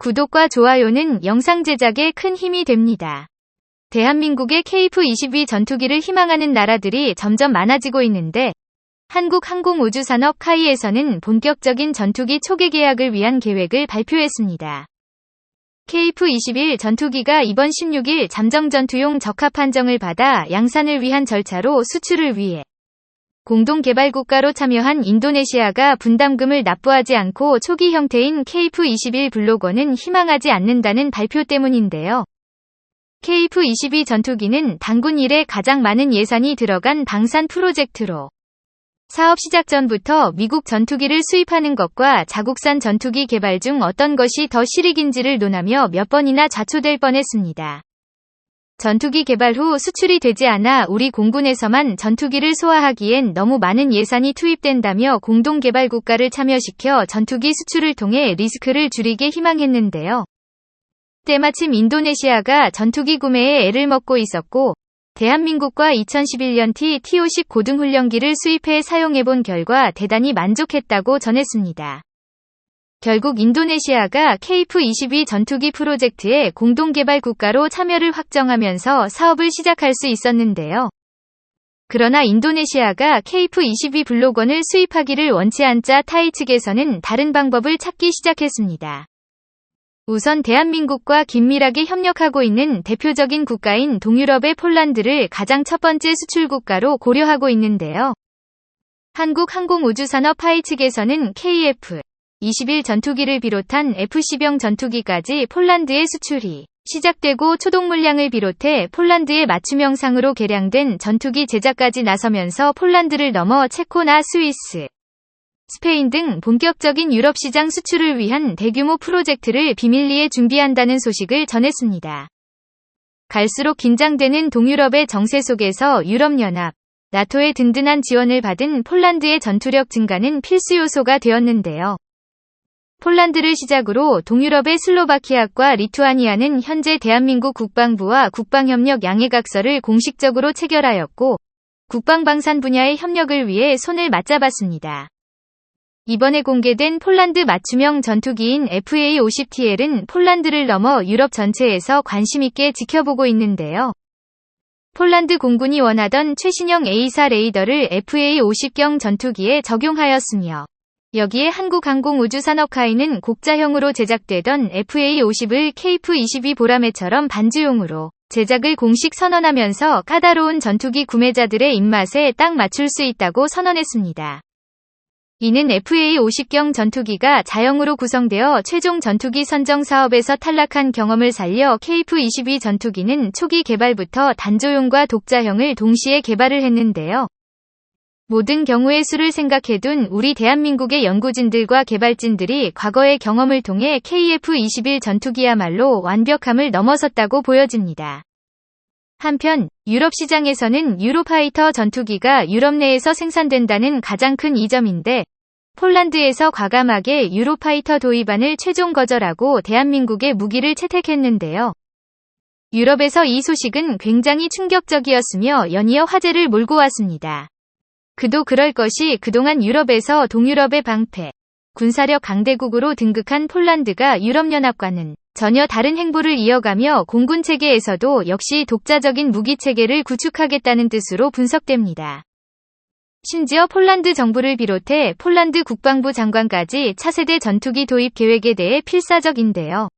구독과 좋아요는 영상 제작에 큰 힘이 됩니다. 대한민국의 KF-22 전투기를 희망하는 나라들이 점점 많아지고 있는데 한국항공우주산업 카이에서는 본격적인 전투기 초계 계약을 위한 계획을 발표했습니다. KF-21 전투기가 이번 16일 잠정전투용 적합 판정을 받아 양산을 위한 절차로 수출을 위해 공동개발국가로 참여한 인도네시아가 분담금을 납부하지 않고 초기 형태인 KF-21 블록원은 희망하지 않는다는 발표 때문인데요. KF-22 전투기는 단군 이래 가장 많은 예산이 들어간 방산 프로젝트로 사업 시작 전부터 미국 전투기를 수입하는 것과 자국산 전투기 개발 중 어떤 것이 더 실익인지를 논하며 몇 번이나 좌초될 뻔했습니다. 전투기 개발 후 수출이 되지 않아 우리 공군에서만 전투기를 소화하기엔 너무 많은 예산이 투입된다며 공동개발 국가를 참여시켜 전투기 수출을 통해 리스크를 줄이게 희망했는데요. 때마침 인도네시아가 전투기 구매에 애를 먹고 있었고 대한민국과 2011년 T-50 고등훈련기를 수입해 사용해본 결과 대단히 만족했다고 전했습니다. 결국 인도네시아가 KF-22 전투기 프로젝트에 공동개발 국가로 참여를 확정하면서 사업을 시작할 수 있었는데요. 그러나 인도네시아가 KF-22 블록원을 수입하기를 원치 않자 타이 측에서는 다른 방법을 찾기 시작했습니다. 우선 대한민국과 긴밀하게 협력하고 있는 대표적인 국가인 동유럽의 폴란드를 가장 첫 번째 수출 국가로 고려하고 있는데요. 한국항공우주산업 하이 측에서는 KF-21 전투기를 비롯한 F-10형 전투기까지 폴란드에 수출이 시작되고 초동 물량을 비롯해 폴란드의 맞춤형상으로 개량된 전투기 제작까지 나서면서 폴란드를 넘어 체코나 스위스, 스페인 등 본격적인 유럽 시장 수출을 위한 대규모 프로젝트를 비밀리에 준비한다는 소식을 전했습니다. 갈수록 긴장되는 동유럽의 정세 속에서 유럽연합, 나토의 든든한 지원을 받은 폴란드의 전투력 증가는 필수 요소가 되었는데요. 폴란드를 시작으로 동유럽의 슬로바키아과 리투아니아는 현재 대한민국 국방부와 국방협력 양해각서를 공식적으로 체결하였고 국방방산 분야의 협력을 위해 손을 맞잡았습니다. 이번에 공개된 폴란드 맞춤형 전투기인 FA-50TL은 폴란드를 넘어 유럽 전체에서 관심있게 지켜보고 있는데요. 폴란드 공군이 원하던 최신형 A4 레이더를 FA-50경 전투기에 적용하였으며 여기에 한국항공우주산업카이는 곡자형으로 제작되던 FA-50을 KF-22 보라매처럼 반주용으로 제작을 공식 선언하면서 까다로운 전투기 구매자들의 입맛에 딱 맞출 수 있다고 선언했습니다. 이는 FA-50경 전투기가 자형으로 구성되어 최종 전투기 선정 사업에서 탈락한 경험을 살려 KF-22 전투기는 초기 개발부터 단조용과 독자형을 동시에 개발을 했는데요. 모든 경우의 수를 생각해둔 우리 대한민국의 연구진들과 개발진들이 과거의 경험을 통해 KF-21 전투기야말로 완벽함을 넘어섰다고 보여집니다. 한편 유럽 시장에서는 유로파이터 전투기가 유럽 내에서 생산된다는 가장 큰 이점인데 폴란드에서 과감하게 유로파이터 도입안을 최종 거절하고 대한민국의 무기를 채택했는데요. 유럽에서 이 소식은 굉장히 충격적이었으며 연이어 화제를 몰고 왔습니다. 그도 그럴 것이 그동안 유럽에서 동유럽의 방패, 군사력 강대국으로 등극한 폴란드가 유럽연합과는 전혀 다른 행보를 이어가며 공군체계에서도 역시 독자적인 무기체계를 구축하겠다는 뜻으로 분석됩니다. 심지어 폴란드 정부를 비롯해 폴란드 국방부 장관까지 차세대 전투기 도입 계획에 대해 필사적인데요.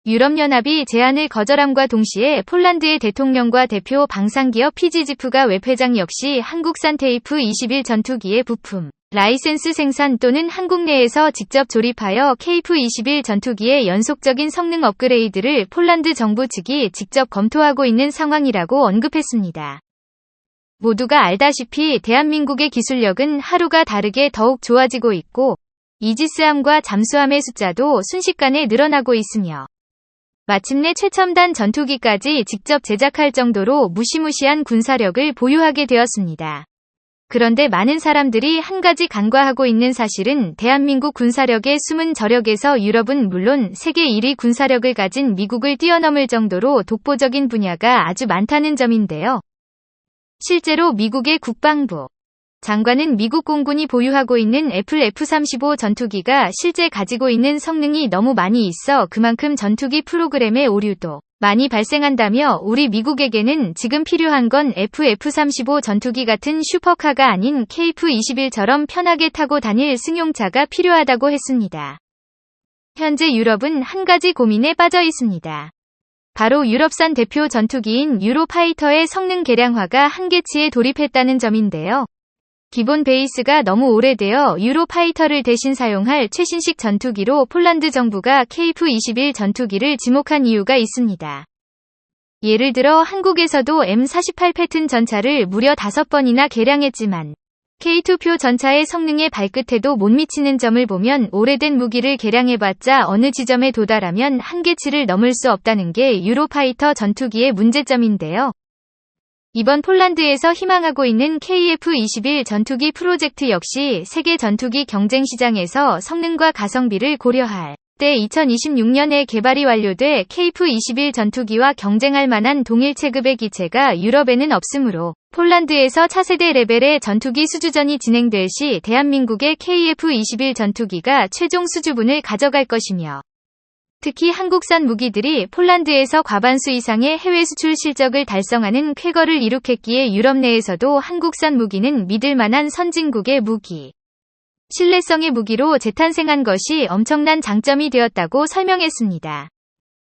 유럽연합이 제안을 거절함과 동시에 폴란드의 대통령과 대표 방산기업 피지지프가 웹회장 역시 한국산 KF-21 전투기의 부품, 라이센스 생산 또는 한국 내에서 직접 조립하여 KF-21 전투기의 연속적인 성능 업그레이드를 폴란드 정부 측이 직접 검토하고 있는 상황이라고 언급했습니다. 모두가 알다시피 대한민국의 기술력은 하루가 다르게 더욱 좋아지고 있고 이지스함과 잠수함의 숫자도 순식간에 늘어나고 있으며 마침내 최첨단 전투기까지 직접 제작할 정도로 무시무시한 군사력을 보유하게 되었습니다. 그런데 많은 사람들이 한 가지 간과하고 있는 사실은 대한민국 군사력의 숨은 저력에서 유럽은 물론 세계 1위 군사력을 가진 미국을 뛰어넘을 정도로 독보적인 분야가 아주 많다는 점인데요. 실제로 미국의 국방부, 장관은 미국 공군이 보유하고 있는 애플 F-35 전투기가 실제 가지고 있는 성능이 너무 많이 있어 그만큼 전투기 프로그램의 오류도 많이 발생한다며 우리 미국에게는 지금 필요한 건 F-35 전투기 같은 슈퍼카가 아닌 KF-21처럼 편하게 타고 다닐 승용차가 필요하다고 했습니다. 현재 유럽은 한 가지 고민에 빠져 있습니다. 바로 유럽산 대표 전투기인 유로파이터의 성능 개량화가 한계치에 돌입했다는 점인데요. 기본 베이스가 너무 오래되어 유로파이터를 대신 사용할 최신식 전투기로 폴란드 정부가 KF-21 전투기를 지목한 이유가 있습니다. 예를 들어 한국에서도 M48 패튼 전차를 무려 5번이나 개량했지만 K2표 전차의 성능의 발끝에도 못 미치는 점을 보면 오래된 무기를 개량해봤자 어느 지점에 도달하면 한계치를 넘을 수 없다는 게 유로파이터 전투기의 문제점인데요. 이번 폴란드에서 희망하고 있는 KF-21 전투기 프로젝트 역시 세계 전투기 경쟁 시장에서 성능과 가성비를 고려할 때 2026년에 개발이 완료돼 KF-21 전투기와 경쟁할 만한 동일 체급의 기체가 유럽에는 없으므로 폴란드에서 차세대 레벨의 전투기 수주전이 진행될 시 대한민국의 KF-21 전투기가 최종 수주분을 가져갈 것이며 특히 한국산 무기들이 폴란드에서 과반수 이상의 해외 수출 실적을 달성하는 쾌거를 이룩했기에 유럽 내에서도 한국산 무기는 믿을 만한 선진국의 무기, 신뢰성의 무기로 재탄생한 것이 엄청난 장점이 되었다고 설명했습니다.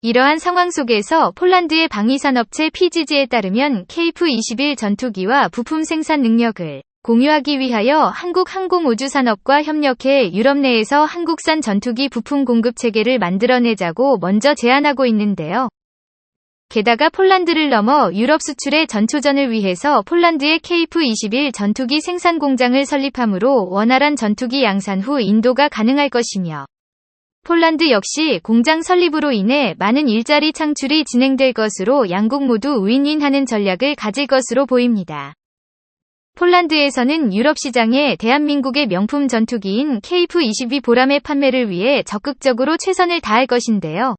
이러한 상황 속에서 폴란드의 방위산업체 PGG에 따르면 KF-21 전투기와 부품 생산 능력을 공유하기 위하여 한국항공우주산업과 협력해 유럽 내에서 한국산 전투기 부품 공급 체계를 만들어내자고 먼저 제안하고 있는데요. 게다가 폴란드를 넘어 유럽 수출의 전초전을 위해서 폴란드의 KF-21 전투기 생산 공장을 설립함으로 원활한 전투기 양산 후 인도가 가능할 것이며 폴란드 역시 공장 설립으로 인해 많은 일자리 창출이 진행될 것으로 양국 모두 윈윈하는 전략을 가질 것으로 보입니다. 폴란드에서는 유럽 시장에 대한민국의 명품 전투기인 KF-22 보람의 판매를 위해 적극적으로 최선을 다할 것인데요.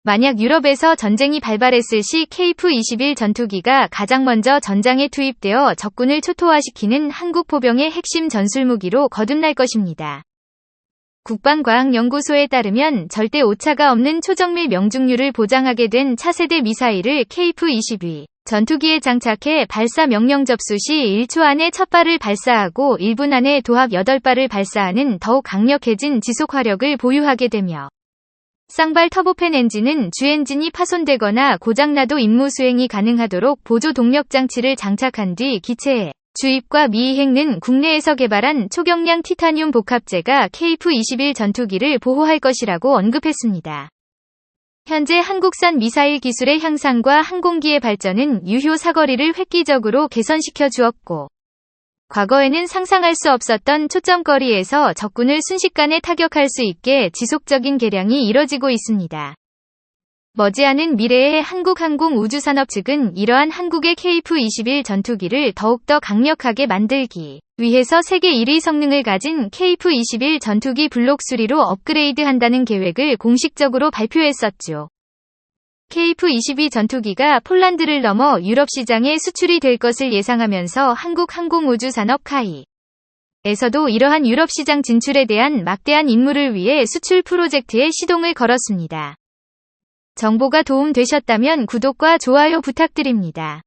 만약 유럽에서 전쟁이 발발했을 시 KF-21 전투기가 가장 먼저 전장에 투입되어 적군을 초토화시키는 한국 포병의 핵심 전술무기로 거듭날 것입니다. 국방과학연구소에 따르면 절대 오차가 없는 초정밀 명중률을 보장하게 된 차세대 미사일을 KF-22 전투기에 장착해 발사 명령 접수 시 1초 안에 첫 발을 발사하고 1분 안에 도합 8발을 발사하는 더욱 강력해진 지속화력을 보유하게 되며 쌍발 터보팬 엔진은 주엔진이 파손되거나 고장나도 임무 수행이 가능하도록 보조 동력 장치를 장착한 뒤 기체에 주입과 미이행는 국내에서 개발한 초경량 티타늄 복합재가 KF-21 전투기를 보호할 것이라고 언급했습니다. 현재 한국산 미사일 기술의 향상과 항공기의 발전은 유효 사거리를 획기적으로 개선시켜 주었고 과거에는 상상할 수 없었던 초점거리에서 적군을 순식간에 타격할 수 있게 지속적인 개량이 이뤄지고 있습니다. 머지않은 미래의 한국항공우주산업 측은 이러한 한국의 KF-21 전투기를 더욱더 강력하게 만들기 위해서 세계 1위 성능을 가진 KF-21 전투기 블록 수리로 업그레이드한다는 계획을 공식적으로 발표했었죠. KF-22 전투기가 폴란드를 넘어 유럽 시장에 수출이 될 것을 예상하면서 한국항공우주산업 카이에서도 이러한 유럽 시장 진출에 대한 막대한 임무를 위해 수출 프로젝트에 시동을 걸었습니다. 정보가 도움되셨다면 구독과 좋아요 부탁드립니다.